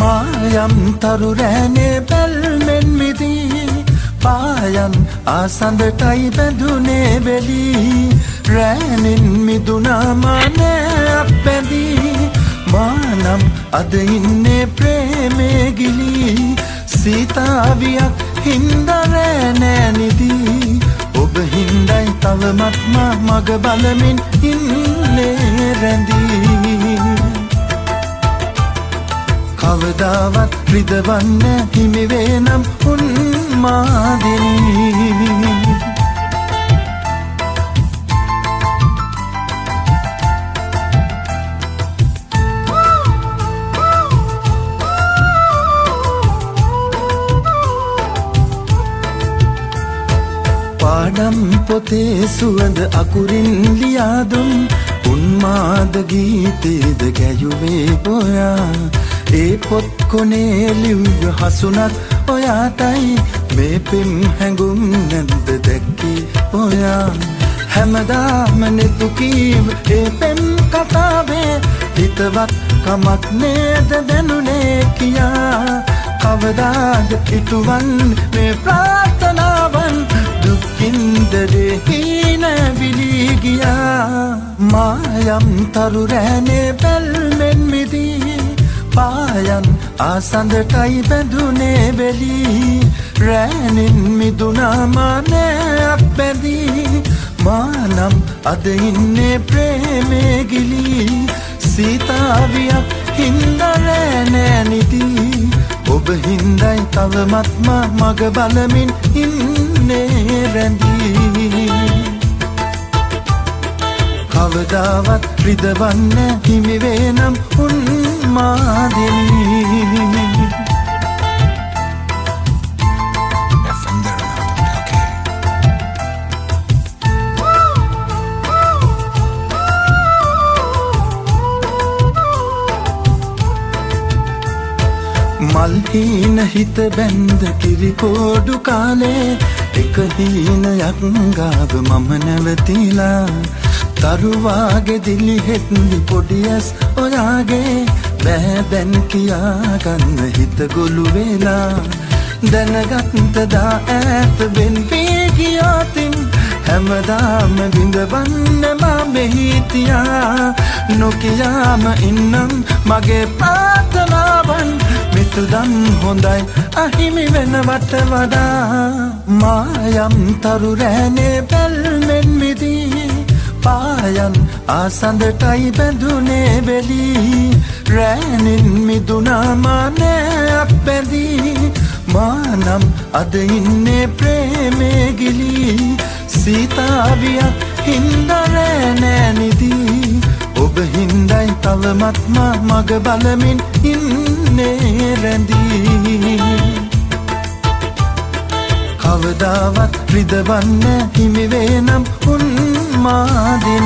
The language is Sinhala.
මායම් තරු රැනේ බැල්මෙන් මිදී පායන් ආසඳටයි බැඳුනේ වෙලී රැනින් මිදුනා මානයක් බැඳී මානම් අද ඉන්නේ ප්‍රේමේ ගිලී සීතාවියක් හින්දා රැනෑ නිදී ඔබ හින්දයි තවමත් මග බලමින් ඉන්නේ රැඳී කවදාවත් රිදවන්න හිමි වේනම් උන්මාදිනී පාඩම් පොතේ සුවඳ අකුරින් ලියා දුන් උන්මාද ගීතේද ගැයුවේ ඔයා ඒ පොත් කොනේ ලිව්ව හසුනත් ඔයාටයි මේ පෙම් හැඟුම් නැද්ද දැක්කේ ඔයා හැමදාම නෙතු කීව ඒ පෙම් කතාවේ හිතවත් කමක් නේද දැනුනේ කියා කවදාද හිතුවන් මේ ප්‍රාර්ථනාවන් දුක්කින්දරේ හීනැවිලී ගියා මායම් තරු රැනේ බැල්මෙන් මිදී පායන් ආසඳටයි බැඳුනේ වෙලී රැනින් මිදුනා මානයක් බැඳී මානම් අද ඉන්නේ ප්‍රේමේ ගිලී සීතාවියක් හින්දා රැනෑ නිදී ඔබ හින්දයි තවමත් මග බලමින් ඉන්නේ රැඳී කවදාවත් රිදවන්න හිමි වේනම් උන්මාදිනී මල් හීන හිත බැන්ද කිරිකෝඩු කාලේ එක හීනයක් ගාව මම නැවතිලා තරුවාගේ දිලිහෙත්ලි පොඩියස් ඔයාගේ බෑ දැන් කියාගන්න හිත ගොළු වෙලා දැනගත්තදා ඈත වෙන් වී ගියාතින් හැමදාම විඳවන්න මම හිටියා නොකියාම ඉන්නම් මගේ ප්‍රාර්ථනාවන් මෙතුදන් හොඳයි අහිමි වෙනවට වඩා මායම් තරු රැනේ බැල්මෙන් මිදී පායන් ආසඳටයි බැඳුනේ වෙලී රැනින් මිදුනා මානයක් බැඳී මානම් අද ඉන්නේ ප්‍රේමේ ගිලී සීතාවියක් හින්දා රැනෑ නිදී ඔබ හින්දයි තවමත් මග බලමින් ඉන්නේ රැඳී කවදාවත් රිදවන්න හිමි වේනම් උන්මාදිනී